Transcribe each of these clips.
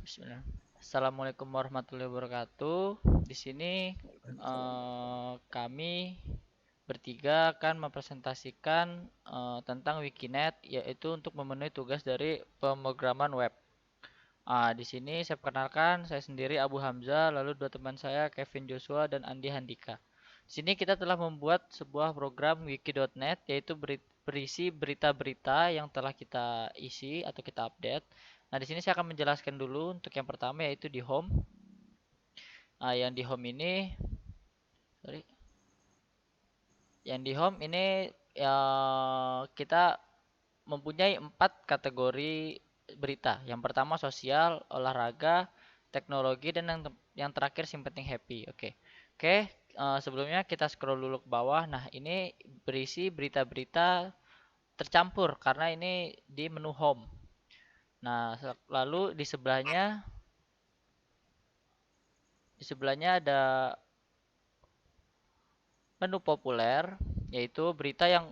Bismillah. Assalamualaikum warahmatullahi wabarakatuh. Di sini kami bertiga akan mempresentasikan tentang Wikinet, yaitu untuk memenuhi tugas dari pemrograman web. Di sini saya perkenalkan, saya sendiri Abu Hamzah, lalu dua teman saya Kevin Joshua dan Andi Handika. Di sini kita telah membuat sebuah program wiki.net, yaitu berisi berita-berita yang telah kita isi atau kita update. Nah, di sini saya akan menjelaskan dulu untuk yang pertama, yaitu di home. Yang di home ini, sorry, yang di home ini ya kita mempunyai 4 kategori berita. Yang pertama sosial, olahraga, teknologi, dan yang terakhir penting happy. Oke. Oke, sebelumnya kita scroll dulu ke bawah. Nah, ini berisi berita-berita tercampur karena ini di menu home. Nah, lalu di sebelahnya ada menu populer, yaitu berita yang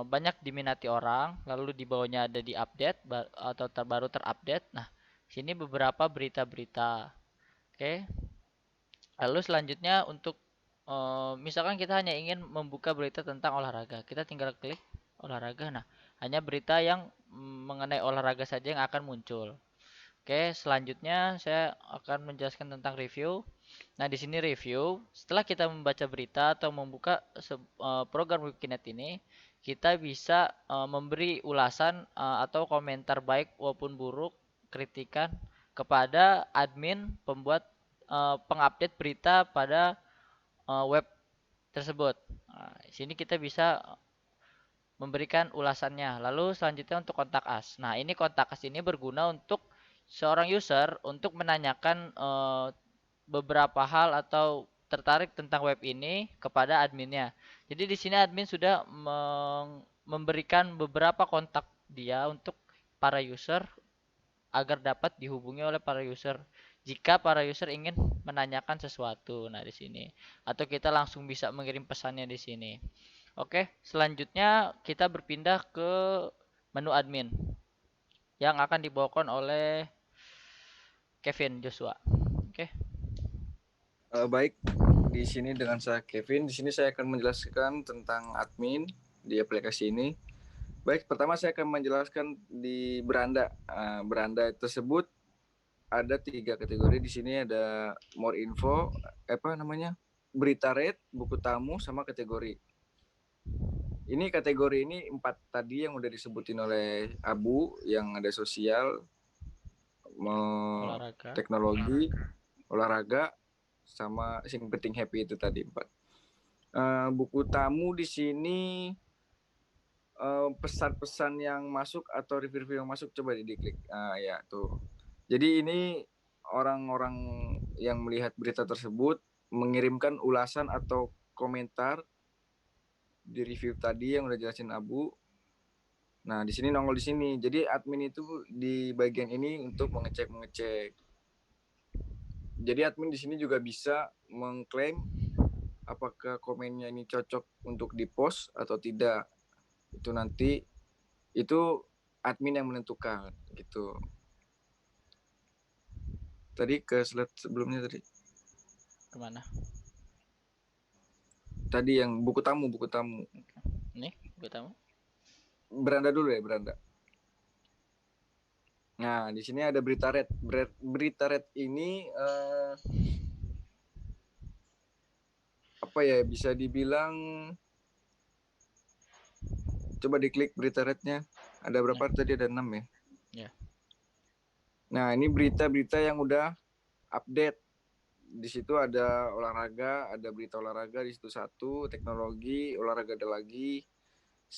banyak diminati orang, lalu di bawahnya ada di update atau terbaru terupdate. Nah, sini beberapa berita-berita. Oke. Lalu selanjutnya untuk misalkan kita hanya ingin membuka berita tentang olahraga, kita tinggal klik olahraga. Nah, hanya berita yang mengenai olahraga saja yang akan muncul. Oke, selanjutnya saya akan menjelaskan tentang review. Nah, di sini review, setelah kita membaca berita atau membuka program Wikinet ini, kita bisa memberi ulasan atau komentar baik maupun buruk, kritikan kepada admin pembuat pengupdate berita pada web tersebut. Nah, di sini kita bisa memberikan ulasannya. Lalu selanjutnya untuk kontak us. Nah, ini kontak us ini berguna untuk seorang user untuk menanyakan beberapa hal atau tertarik tentang web ini kepada adminnya. Jadi di sini admin sudah memberikan beberapa kontak dia untuk para user agar dapat dihubungi oleh para user jika para user ingin menanyakan sesuatu. Nah, di sini atau kita langsung bisa mengirim pesannya di sini. Oke, selanjutnya kita berpindah ke menu admin yang akan dibawakan oleh Kevin Joshua. Oke. Baik, di sini dengan saya Kevin. Di sini saya akan menjelaskan tentang admin di aplikasi ini. Baik, pertama saya akan menjelaskan di beranda. Beranda tersebut ada 3 kategori. Di sini ada more info, apa namanya, berita red, buku tamu, sama kategori. Ini kategori ini 4 tadi yang udah disebutin oleh Abu, yang ada sosial, Olahraga. teknologi, olahraga, sama sing penting happy itu tadi 4. Buku tamu di sini pesan-pesan yang masuk atau review-review yang masuk coba diklik. Ya tuh. Jadi ini orang-orang yang melihat berita tersebut mengirimkan ulasan atau komentar di review tadi yang udah jelasin Abu. Nah, di sini nongol di sini. Jadi admin itu di bagian ini untuk mengecek. Jadi admin di sini juga bisa mengklaim apakah komennya ini cocok untuk di-post atau tidak. Itu nanti itu admin yang menentukan gitu. Tadi ke slide sebelumnya Kemana? tadi yang buku tamu Nih, gue tahu. beranda dulu ya, beranda. Nah, di sini ada berita red. Berita red ini apa ya, bisa dibilang, coba diklik berita rednya. Ada berapa Nih, tadi, ada 6 ya. ya. Nah, ini berita-berita yang udah update. Di situ ada olahraga, ada berita olahraga di situ satu, teknologi, olahraga ada lagi,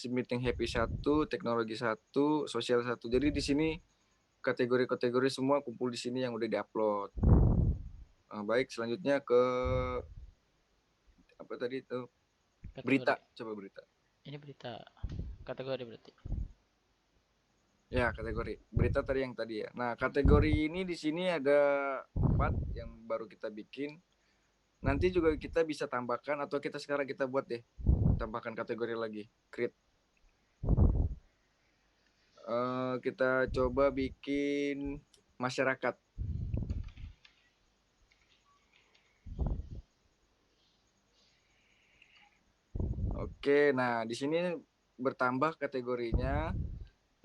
meeting happy satu, teknologi satu, sosial satu. Jadi di sini kategori-kategori semua kumpul di sini yang udah diupload. Baik, selanjutnya ke apa tadi itu, berita, Kategori. coba berita. Ini berita kategori berarti. Ya, kategori berita tadi yang tadi ya. Nah, kategori ini di sini ada 4 yang baru kita bikin. Nanti juga kita bisa tambahkan atau kita sekarang kita buat deh, tambahkan kategori lagi, create. Kita coba bikin masyarakat. Oke, nah di sini bertambah kategorinya.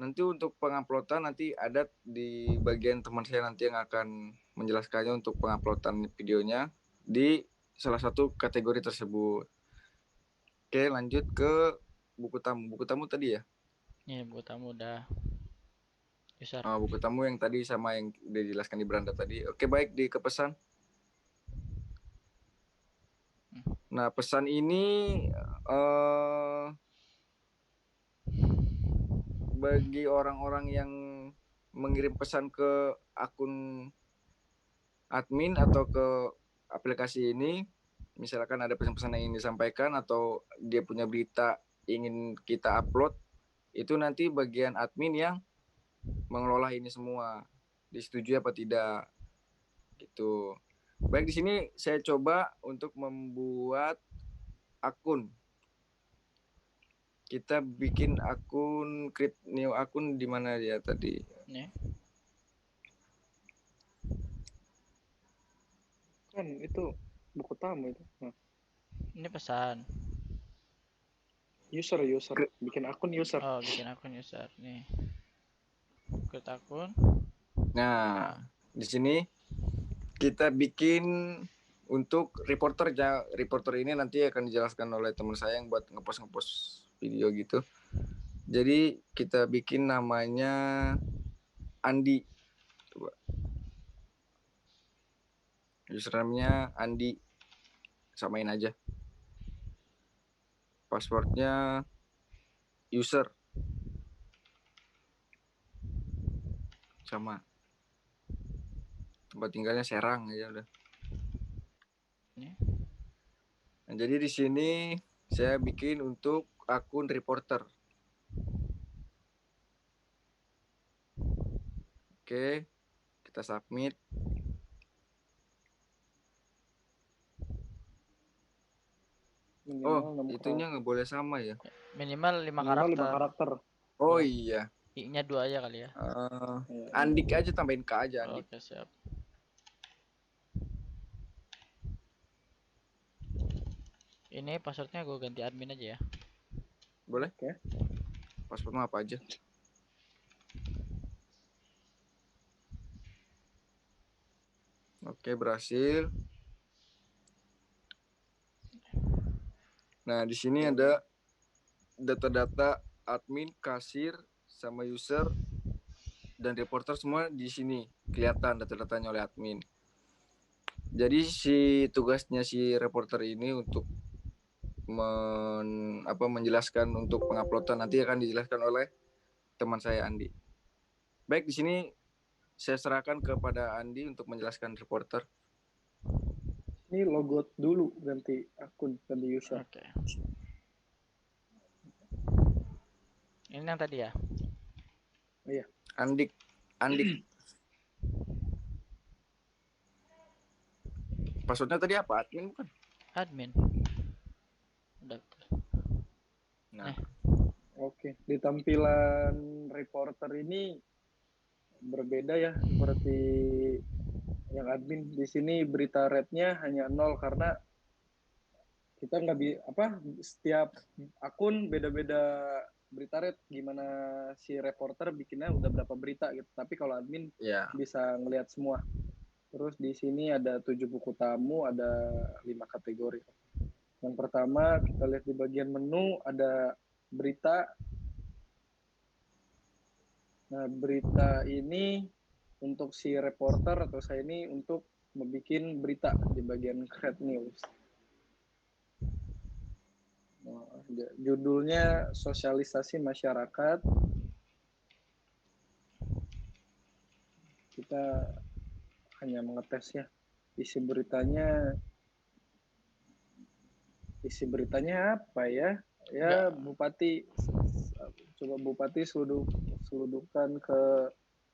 Nanti untuk penguploadan nanti ada di bagian teman saya nanti yang akan menjelaskannya untuk penguploadan videonya di salah satu kategori tersebut. Oke, lanjut ke buku tamu. Buku tamu tadi ya? Ini buku tamu udah user. Buku tamu yang tadi sama yang dijelaskan di beranda tadi. Oke, baik, di kepesan. Nah, pesan ini bagi orang-orang yang mengirim pesan ke akun admin atau ke aplikasi ini, misalkan ada pesan-pesan yang ingin disampaikan atau dia punya berita ingin kita upload, itu nanti bagian admin yang mengelola ini semua. Disetujui apa tidak gitu. Baik, di sini saya coba untuk membuat akun. Kita bikin akun, create new akun di mana dia tadi? Nih, Kan itu buku tamu itu. Nah, ini pesan. user bikin akun user. Oh, bikin akun user. Nih. Create akun. Nah, di sini kita bikin untuk reporter. Reporter ini nanti akan dijelaskan oleh teman saya yang buat ngepost video gitu. Jadi kita bikin namanya Andi. Coba. Username-nya Andi. Samain aja. Passwordnya user. Sama. Tempat tinggalnya Serang aja udah. Nih. Nah, jadi di sini saya bikin untuk akun reporter. Oke, kita submit. Minimal 6 itunya nggak boleh sama ya? Minimal 5 Minimal 5 karakter. karakter. Oh iya. I-nya 2 aja kali ya. Iya. Andik aja, tambahin K aja, Andik. Oke, siap. Ini passwordnya gue ganti admin aja ya. Boleh? Oke. Passwordnya apa aja? Oke, berhasil. Nah, di sini ada data-data admin, kasir, sama user, dan reporter semua di sini. Kelihatan data-datanya oleh admin. Jadi tugasnya si reporter ini untuk menjelaskan untuk penguploadan nanti akan dijelaskan oleh teman saya Andi. Baik, di sini saya serahkan kepada Andi untuk menjelaskan reporter. Ini logo dulu ganti akun, ganti user. Oke. Ini yang tadi ya. Iya. Andik. Passwordnya tadi apa? Admin bukan? Admin. Udah. Nah, Oke, di tampilan reporter ini berbeda ya seperti yang admin. Di sini berita rate-nya hanya 0 karena kita setiap akun beda-beda berita rate, gimana si reporter bikinnya udah berapa berita gitu. Tapi kalau admin bisa ngelihat semua. Terus di sini ada 7 buku tamu, ada 5 kategori. Yang pertama kita lihat di bagian menu ada berita. Nah, berita ini untuk si reporter atau saya ini untuk membuat berita di bagian create news. Judulnya sosialisasi masyarakat. Kita hanya mengetes ya. Isi beritanya apa ya? Ya, Bupati seludukan ke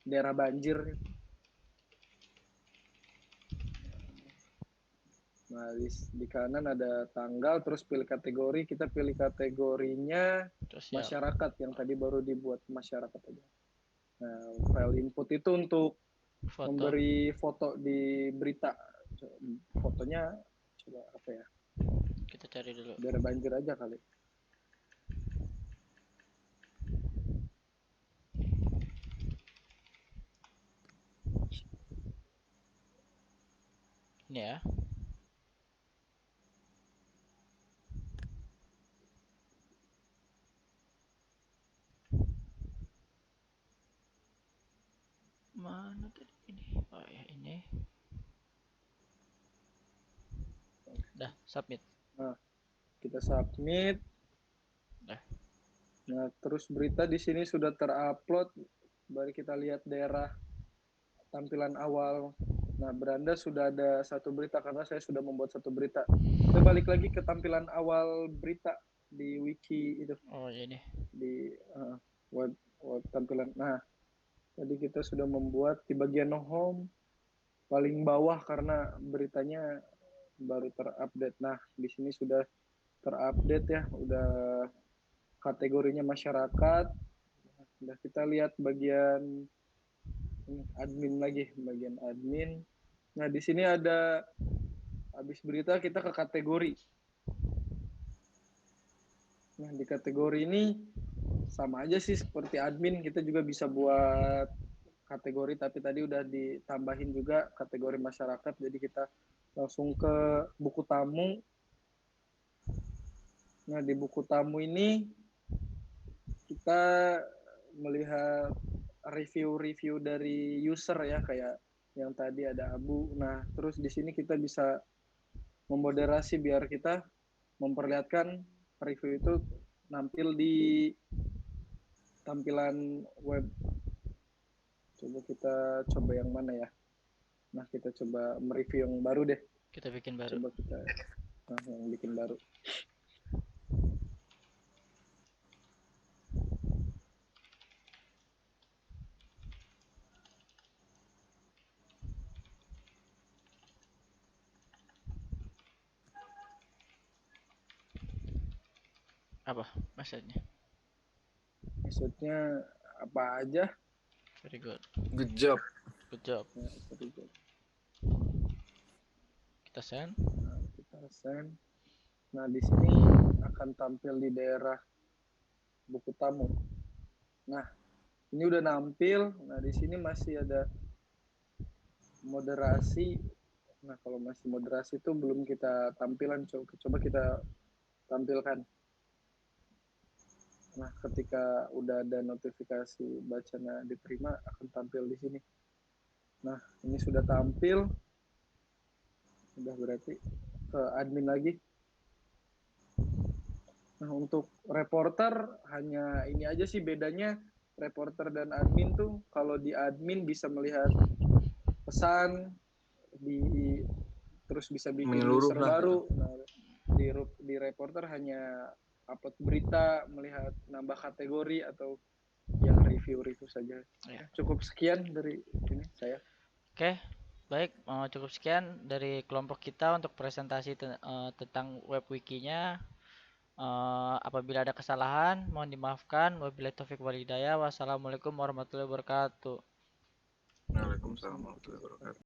daerah banjir. Nah, di kanan ada tanggal, terus pilih kategori. Kita pilih kategorinya masyarakat yang tadi baru dibuat masyarakat aja. Nah, file input itu untuk memberi foto di berita. Fotonya coba apa ya? Kita cari dulu. Daerah banjir aja kali. Ini ya. Mana tadi ini? Oh ya ini. Dah submit. Nah, kita submit. Dah. Nah, terus berita di sini sudah terupload. Mari kita lihat daerah tampilan awal. Nah, beranda sudah ada satu berita karena saya sudah membuat satu berita. Kita balik lagi ke tampilan awal berita di wiki itu, Oh ya ini. di web tampilan. Nah, tadi kita sudah membuat di bagian home paling bawah karena beritanya baru terupdate. Nah, di sini sudah terupdate ya, udah kategorinya masyarakat. Udah kita lihat bagian admin lagi, bagian admin. Nah, di sini ada habis berita kita ke kategori. Nah, di kategori ini sama aja sih seperti admin, kita juga bisa buat kategori, tapi tadi udah ditambahin juga kategori masyarakat, jadi kita langsung ke buku tamu. Nah, di buku tamu ini kita melihat review-review dari user ya, kayak yang tadi ada Abu. Nah, terus di sini kita bisa memoderasi biar kita memperlihatkan review itu nampil di tampilan web. Coba kita coba yang mana ya? Nah, kita coba mereview yang baru deh. Kita bikin baru. Coba kita yang bikin baru. Apa maksudnya? Maksudnya apa aja? Very good. Good job. Good job. Nah, Kita send. Nah, kita send. Nah, di sini akan tampil di daerah buku tamu. Nah, ini udah nampil. Nah, di sini masih ada moderasi. Nah, kalau masih moderasi itu belum kita tampilan. Coba kita tampilkan. Nah, ketika udah ada notifikasi bacanya diterima, akan tampil di sini. Nah, ini sudah tampil. Udah berarti ke admin lagi. Nah, untuk reporter hanya ini aja sih bedanya, reporter dan admin tuh kalau di admin bisa melihat pesan, terus bisa bikin Menyeluruh user lah. baru. Nah, di reporter hanya upload berita, melihat nambah kategori atau yang review saja. Ya. Cukup sekian dari ini saya. Oke, baik, cukup sekian dari kelompok kita untuk presentasi tentang web wikinya. Apabila ada kesalahan, mohon dimaafkan. Wabillahi taufiq wal hidayah. Wassalamualaikum warahmatullahi wabarakatuh. Waalaikumsalam warahmatullahi wabarakatuh.